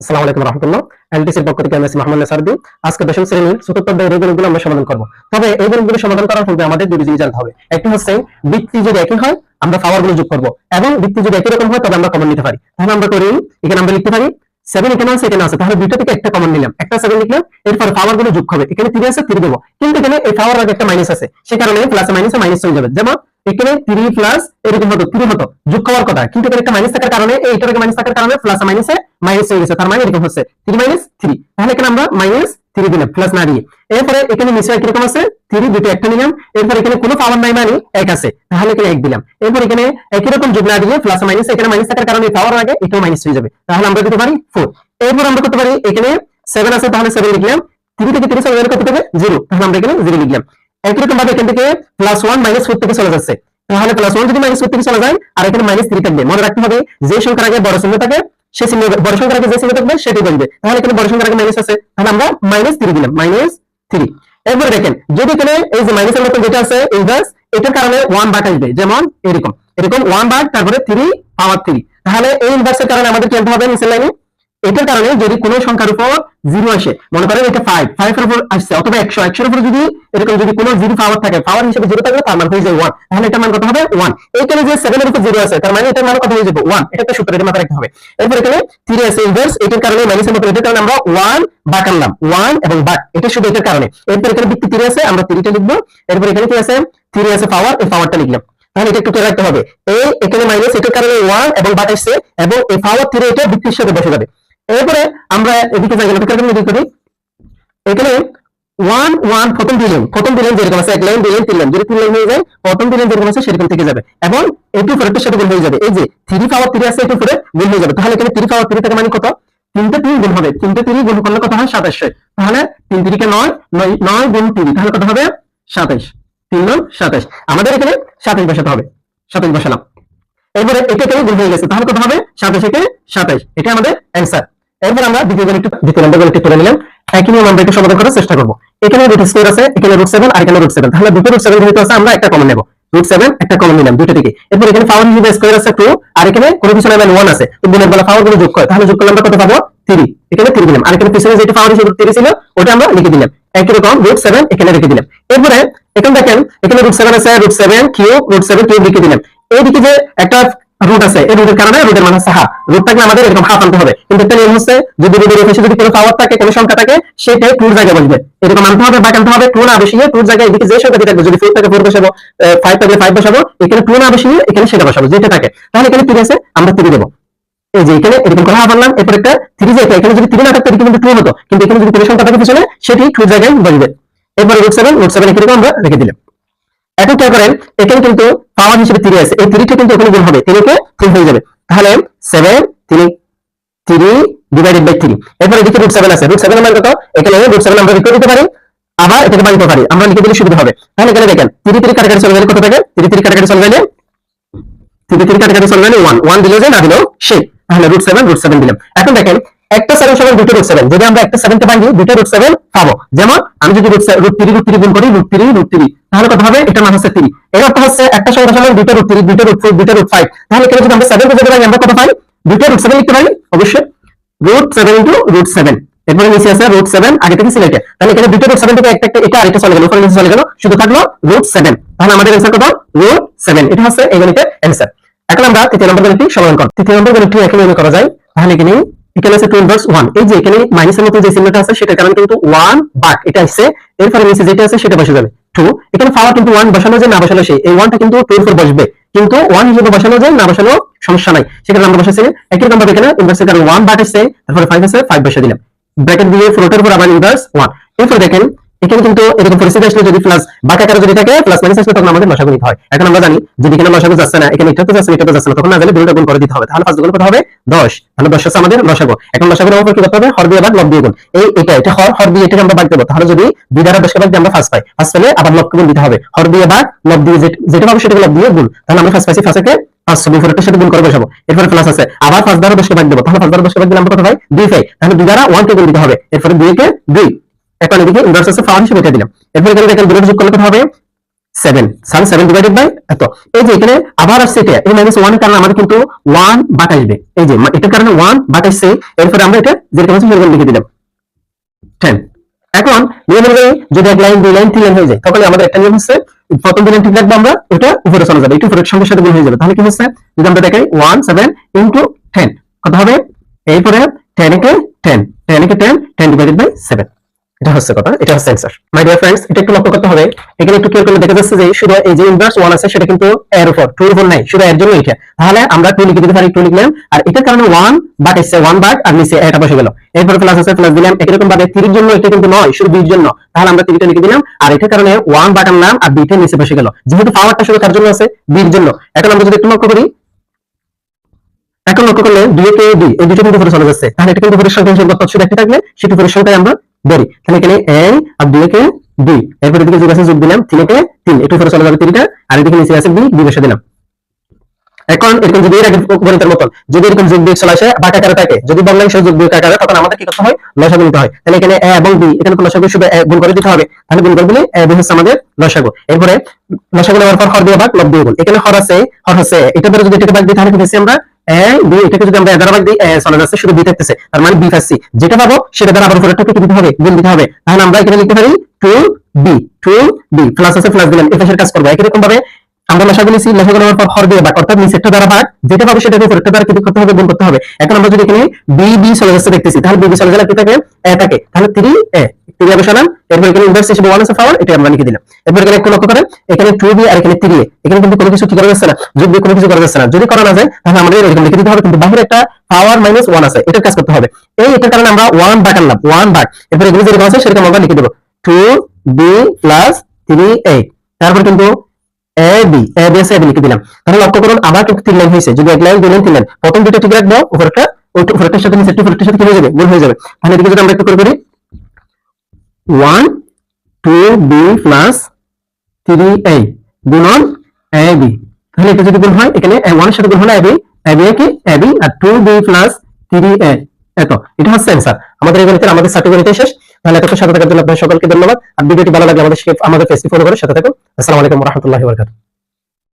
আসসালামু আলাইকুম রাহমাতুল্লাহ। এলটিসির পক্ষ থেকে আমি মোহাম্মদ নাসারউদ্দিন। আজকে দশম শ্রেণীর চতুর্থ অধ্যায়ের এই গণিতগুলো আমরা সমাধান করব। তবে এই গণিতগুলো সমাধান করার পূর্বে আমাদের দুটি জিনিস জানতে হবে। একটি হচ্ছে বৃত্তি যদি একই হয় আমরা পাওয়ারগুলো যোগ করব, এবং বৃত্তি যদি একই রকম হয় তবে আমরা কমন নিতে পারি। তাহলে আমরা করি, এখানে আমরা লিখতে পারি 7 এখানে আছে, এখানে আছে, তাহলে দুইটা থেকে একটা কমন নিলাম, একটা 7 লিখলাম, এরপর পাওয়ারগুলো যোগ হবে। এখানে 3 আছে, 3 দেব, কিন্তু এখানে এই পাওয়ার আগে একটা মাইনাস আছে, সেই কারণে প্লাসে মাইনাসে মাইনাস হয়ে যাবে। যেমন এখানে 3 প্লাস এরকম হতো, 3 হতো, যোগ করার কথা, কিন্তু এখানে একটা মাইনাস থাকার কারণে এইটার মাইনাস থাকার কারণে প্লাস মাইনাসে মাইনাস হয়ে গেছে, তার মানে এরকম হচ্ছে 3 মাইনাস 3। তাহলে এখানে আমরা মাইনাস 3 দিলাম প্লাস না দিয়ে। এরপরে এখানে নিচে কিরকম আছে, 3 দুটো একটা নিলাম, এরপর এখানে কোনো পাওয়ার নাই মানে 1 আছে, তাহলে এখানে 1 দিলাম। এরপর এখানে একই রকম যোগ না দিয়ে প্লাস মাইনাস, এখানে মাইনাস থাকার কারণে পাওয়ার আগে এটাও মাইনাস হয়ে যাবে, তাহলে আমরা দিতে পারি 4। এরপর আমরা করতে পারি, এখানে 7 আছে, তাহলে 7 লিখলাম, 3 থেকে 3 চলে কত হবে 0, তাহলে আমরা এখানে 0 লিখলাম। একই রকম ভাবে এখান থেকে +1 -4 থেকে চলে যাচ্ছে, তাহলে +1 যদি -4 থেকে চলে যায় আর এখানে -3 থাকবে, মনে রাখতে হবে যে সংখ্যার আগে বড় চিহ্ন থাকে সে চিহ্ন, বড় সংখ্যার আগে যে চিহ্ন থাকবে সেটাই বলবে। তাহলে এখানে বড় সংখ্যার আগে মাইনাস আছে, তাহলে আমরা -3 দিলাম, -3। এরপরে দেখেন যদি এখানে এই যে মাইনাসের মতো যেটা আছে ইনভার্স, এটার কারণে 1 ভাগ আসবে, যেমন এরকম এরকম 1 ভাগ তারপরে 3 পাওয়ার 3, তাহলে এই ইনভার্সের কারণে আমাদের কি আনতে হবে নিচের লাইনে। এটার কারণে যদি কোনো সংখ্যার উপর 0 আসে, মনে করেন এটা 5 এর উপর আসছে, অথবা 100 এর উপর যদি এরকম যদি কোনো 0 পাওয়ার থাকে, পাওয়ার হিসেবে 0 থাকলে তার মান হয়ে যায় 1, তাহলে এটার মান কত হবে 1। এইখানে যে 7 এর উপর 0 আছে, তার মানে এটার মান কত হয়ে যাবে 1, এটা একটা সূত্র, এটা মাথায় রাখতে হবে। এরপর এখানে 3 আছে ইনভার্স, এটার কারণে মাইনাসের মতো, এটার কারণে আমরা 1 ভাগ আনলাম, 1 এবং ভাগ, এটা শুধু এটার কারণে। এরপর এখানে বৃত্তি 3 আছে, আমরা 3টা লিখবো। এরপর এখানে কি আছে, 3 আছে পাওয়ার, এই পাওয়ারটা লিখলাম। তাহলে এটা একটু খেয়াল রাখতে হবে, এই এখানে মাইনাস, এটার কারণে 1 এবং ভাগ আসছে, এবং এই পাওয়ার 3 এটা বৃত্তির সাথে বসে যাবে। এরপরে আমরা এদিকে যাই, এদিকে করি, এখানে 1 1 প্রথম দিলেন যেরকম আছে, এক লাইন দিলেন, 3 লাইন, যদি 3 লাইন হয়ে যায় প্রথম দিলেন যেরকম আছে সেরকম থেকে যাবে, এবং এটু ফোরের সাথে গুণ হয়ে যাবে। এই যে 3 পাওয়ার 3 আছে, এটু ফোরে গুণ হয়ে যাবে, তাহলে এখানে 3 পাওয়ার 3 থেকে মানে কত, 3 তে 3 গুণ হবে, 3 তে 3 গুণ করলে কত হয় 27, তাহলে 3 3 কে 9, 9 গুণ 3, তাহলে কত হবে 27, 3 9 27, আমাদের এখানে 27 বসাতে হবে, 27 বসালাম। এরপরে এটা এখানে গুণ হয়ে গেছে, তাহলে কত হবে 27 থেকে 27, এটা আমাদের অ্যানসার। এরপর আমরা দ্বিতীয় নম্বর গণিতটি করে নিলাম। একই নিয়ম আমরা একটু সমাধান করার চেষ্টা করব। এখানে রুট স্কয়ার আছে, এখানে √7 আর এখানে √7, তাহলে দুটো √7 যেহেতু আছে আমরা একটা কমন নেব, √7 একটা কমন নিলাম দুটো থেকে। এরপর এখানে পাওয়ার হিসেবে স্কয়ার আছে 2, আর এখানে কোনো কিছু নাই 1 আছে, তো গুণের বেলা পাওয়ার গুলো যোগ করে, তাহলে যোগ করলে আমরা কত পাবো 3, এখানে 3 দিলাম, আর এখানে পিছনে যেটা পাওয়ার হিসেবে 3 ছিল ওটা আমরা লিখে দিলাম। একই রকম √7 এখানে রেখে দিলাম। এরপরে এখানে দেখেন এখানে √7 আছে, √7 কিউব লিখে দিলাম। এইদিকে যে একটা রুট আছে, এই রুটের কারণে রুটের মান হচ্ছে হাফ, রুট থাকলে আমাদের এরকম হাফ আনতে হবে, কিন্তু একটা নিয়ম হচ্ছে যদি রুটের এফেসে যদি কোনো পাওয়ার থাকে, কোনো সংখ্যা থাকে, সেটাই টুর জায়গায় বসবে, এরকম আনতে হবে, বাক আনতে হবে, টু না বসিয়ে টুর জায়গায় এদিকে যে সংখ্যাটি থাকবে, যদি 4 থাকে 4 বসাবো, 5 থাকলে 5 বসাবো, এখানে টু না বসিয়ে এখানে সেটা বসাবো যেটা থাকে। তাহলে এখানে 3 আছে, আমরা 3 দেবো, এই যে এখানে এরকম করে হাফ আনলাম। এরপর একটা 3 যে এখানে যদি 3 না থাকতো এটা কিন্তু 2 হতো, কিন্তু এখানে যদি কোনো সংখ্যা থাকে পিছনে সেটি টুর জায়গায় বসবে। এরপর √7 এখানে আমরা রেখে দিলাম। এখন কি করেন, এখানে কিন্তু পাওয়ার হিসেবে 3 আছে, এই 3 টা কিন্তু এখানে গুণ হবে, 3 কে 3 হয়ে যাবে, তাহলে 7 3 ডিভাইডেড বাই 3। এরপর এদিকে √7 আছে, √7 এর মান কত, এখানে √7 আমরা লিখে দিতে পারি, আবার এটাকে বাড়িতে পারি, আমরা লিখে দিলে সুবিধা হবে। তাহলে এখানে দেখেন 3 3 কাটাকাটি চলে গেলে কত থাকে, 3 3 কাটাকাটি চলে গেলে 1 দিলেও যায় না দিলেও সেই, তাহলে √7 দিলাম। এখন দেখেন একটা 7 সমান দুটো √7, যদি আমরা একটা 7 কে ভাঙি দুটো √7 পাবো, যেমন আমি যদি √3 গুণ করি √3, তাহলে কত হবে, এটা মান হচ্ছে 3। এর অর্থ হচ্ছে একটা সংখ্যা সমান দুটো √3, দুটো √4, দুটো √5, তাহলে এখানে যদি আমরা 7 কে যদি ভাঙি আমরা কত পাই, দুটো √7 লিখতে পারি অবশ্যই, √7 * √7। এরপরে নিচে আছে √7 আগে থেকে সিলেক্ট, তাহলে এখানে দুটো √7 থেকে একটা এটা আরেকটা চলে গেল, উপরে নিচে চলে গেল, শুধু থাকলো √7, তাহলে আমাদের অ্যানসার কত √7, এটা হচ্ছে এই গণিতের অ্যানসার। এখন আমরা তৃতীয় নম্বর গণিতটি সমাধান করব। তৃতীয় নম্বর গণিতটি একই নিয়মে করা যায়, তাহলে এখানে আছে 2 ইনভার্স 1, এই যে এখানে মাইনাসের মতো যে চিহ্নটা আছে সেটার কারণে কিন্তু 1 ভাগ এটা আসছে, এরপরে নিচে যেটা আছে সেটা বসে যাবে 2, এখানে পাওয়ার কিন্তু 1 বসানো যায় না বসানো সেই, এই 1টা কিন্তু 2 এর উপর বসবে, কিন্তু 1 হিসেবে বসানো যায় না বসানো সমস্যা নাই, সেখানে আমরা বসাচ্ছি। একই রকম ভাবে এখানে ইনভার্সের কারণে 1 ভাগ আসছে, তারপরে 5 আছে, 5 বসিয়ে দিলাম, ব্র্যাকেট দিয়ে ফ্লোটের উপর আবার ইনভার্স 1। এরপর দেখেন এখানে কিন্তু এরকম পরিস্থিতি আসলে যদি প্লাস বাকি আকারে যদি থাকে প্লাস মাইনাস আসলে তখন আমাদের লসাগু নিতে হয়। এখন আমরা জানি যদি এখানে লসাগু যাচ্ছে না, এখানে এটা তো যাচ্ছে এটা তো যাচ্ছে না, তখন না গেলে দুটোটা গুণ করে দিতে হবে, তাহলে 5 গুণ কত হবে 10, তাহলে 10 হচ্ছে আমাদের লসাগু। এখন লসাগুর উপর কি করতে হবে, হর দিয়ে ভাগ লব দিয়ে গুণ, এটা হর দিয়ে এটাকে আমরা ভাগ দেব, তাহলে যদি 2 দ্বারা 10 কে ভাগ দিয়ে আমরা 5 পাই, 5 পেলে আবার লবকে গুণ দিতে হবে, হর দিয়ে ভাগ লব দিয়ে যেটা পাবো সেটাকে লব দিয়ে গুণ, তাহলে আমরা 5 পাইছি, 5 কে 5 বিপরীতের সাথে গুণ করে বসাবো, এরপর প্লাস আছে, আবার 5 দ্বারা 10 কে ভাগ দেব, তাহলে 5 দ্বারা 10 কে ভাগ দিলে আমরা কত পাই 2 পাই, তাহলে 2 দ্বারা 1 কে গুণ দিতে হবে, এরপর 2 কে 2। এখন এদিকে ইনভার্স আছে পাওয়ার হিসেবে এটা দিলাম। এরপর এখানে দেখেন দুটো যোগ করলে কত হবে 7 সাম 7 ডিভাইডেড বাই এত। এই যে এখানে আবার আসছে এটা এই মাইনাস 1 এর কারণে আমাদের কিন্তু 1 বাদ আসবে, এই যে এটার কারণে 1 বাদ আসছে, এরপর আমরা এটা যেরকম আছে সেরকম লিখে দিলাম 10। এখন নিয়ম অনুযায়ী যদি এক লাইন দুই লাইন তিন লাইন হয়ে যায় তাহলে আমাদের একটা নিয়ম হচ্ছে প্রথম দুই লাইন ঠিক রাখবো আমরা, ওটা উপরে চলে যাবে, একটু উপরের সঙ্গে সাথে গুণ হয়ে যাবে। তাহলে কি হচ্ছে যদি আমরা দেখাই 1 7 ইনটু 10 কত হবে, এরপরে 10 কে 10 10 কে 10 10 ডিভাইডেড বাই 7, এটা হচ্ছে কথা, এটা হচ্ছে অ্যানসার। মাই ডিয়ার ফ্রেন্ডস, এটা একটু লক্ষ্য করতে হবে, এখানে একটু ক্লিয়ার করলে দেখা যাচ্ছে যে শুধু এই যে ইনভার্স 1 আছে সেটা কিন্তু এর উপর 2 এর উপর নাই, শুধু এর জন্য এটা, তাহলে আমরা 2 লিখে দিতে পারি, 2 লিখলাম, আর এটার কারণে 1 বাট এসে 1 বাট আর নিচে এটা বসে গেল, এরপর প্লাস আছে প্লাস দিলাম, একই রকম ভাবে 3 এর জন্য এটা কিন্তু নয়, শুধু 2 এর জন্য, তাহলে আমরা 3টা লিখে দিলাম, আর এটার কারণে 1 বাট আনলাম আর 2টা নিচে বসে গেল, যেহেতু পাওয়ারটা শুধু তার জন্য আছে 2 এর জন্য। এখন আমরা যদি একটু লক্ষ্য করি, এখন লক্ষ্য করলে 2 কে 2 এই দুটো কিন্তু উপরে চলে যাচ্ছে, তাহলে এটা কিন্তু উপরের সংখ্যা হিসেবে কত শুধু একটা থাকলে সেটা উপরের সংখ্যায় আমরা ধরি, তাহলে এখানে n আর 2 কে 2, এরপর এদিকে যোগ আছে যোগ দিলাম 3 কে 3, একটু উপরে চলে যাবে 3টা, আর এদিকে নিচে আছে 2 বসে দিলাম। এখন এরকম যদি এর আগে গণিতের মতন যদি এরকম যোগ বিয়োগ চলে আসে বাট আকারে থাকে, যদি ভগ্নাংশ যোগ বিয়োগ আকারে, তখন আমাদের কি করতে হয়, লসাগু নিতে হয়। তাহলে এখানে a এবং b, এখানে তো লসাগু শুধু গুণ করে দিতে হবে, তাহলে গুণ করে দিলে a b হচ্ছে আমাদের লসাগু। এরপরে লসাগু নেওয়ার পর হর দিয়ে ভাগ, লব দিয়ে গুণ, এখানে হর আছে হর হচ্ছে এটা ধরে যদি এটাকে ভাগ দিই তাহলে কি পাচ্ছি আমরা a b, এটাকে যদি আমরা a দ্বারা ভাগ দিই a চলে যাচ্ছে, শুধু b থাকতেছে, তার মানে b পাচ্ছি, যেটা পাবো সেটা দ্বারা আবার উপরেরটাকে কি দিতে হবে, গুণ দিতে হবে। তাহলে আমরা এখানে লিখতে পারি 2b প্লাস আছে প্লাস দিলাম, এই পাশের কাজ করব একই রকম ভাবে আমরা লসাগু নিছি, লসাগু নেওয়ার পর হর দিয়ে ভাগ, অর্থাৎ নিচেরটা দ্বারা ভাগ, যেটা পাবো সেটাকে উপরেরটা দ্বারা কি করতে হবে, গুণ করতে হবে। এখন আমরা যদি এখানে b চলে যাচ্ছে দেখতেছি, তাহলে b চলে গেলে কি থাকে, a থাকে, তাহলে 3a 3 বসালাম, এরপর এখানে ইনভার্স হিসেবে 1 আছে পাওয়ার, এটা আমরা লিখে দিলাম। এরপর এখানে একটু লক্ষ্য করেন, এখানে 2b আর এখানে 3a, এখানে কিন্তু কোনো কিছু কি করা যাচ্ছে না, যোগ বিয়োগ কোনো কিছু করা যাচ্ছে না, যদি করা না যায় তাহলে আমাদের এরকম লিখে দিতে হবে, কিন্তু বাইরে একটা পাওয়ার মাইনাস 1 আছে, এটার কাজ করতে হবে, এটার কারণে আমরা 1 ভাগ আনলাম, 1 ভাগ, এরপর এগুলো যেরকম আছে সেরকম আমরা লিখে দেব 2b প্লাস 3a, তারপর কিন্তু ab আছে ab লিখে দিলাম। তাহলে লক্ষ্য করুন আবার কিন্তু 3 লাইন হয়েছে, যদি এক লাইন দুই লাইন 3 লাইন, প্রথম দুটো ঠিক রাখবো, উপরেরটা ওইটা উপরেরটার সাথে নিচেরটা উপরেরটার সাথে কি হয়ে যাবে, গুণ হয়ে যাবে। তাহলে এদিকে যদি আমরা একটু করে করি 1 2b প্লাস 3a গুণন ab, তাহলে এটা যদি গুণ হয় এখানে 1 এর সাথে গুণ হলো ab, ab কি ab আর 2b প্লাস 3a, এত, এটা হচ্ছে অ্যানসার। আমাদের এই গণিতের আমাদের সার্টিফিকেট শেষ। তাহলে এতক্ষণ সাথে থাকার জন্য আপনাদের সকলকে ধন্যবাদ, আর ভিডিওটি ভালো লাগলে আমাদের পেজটি ফলো করে সাথে থাকুন। আসসালামু আলাইকুম ওয়া রাহমাতুল্লাহি ওয়া বারাকাতুহু।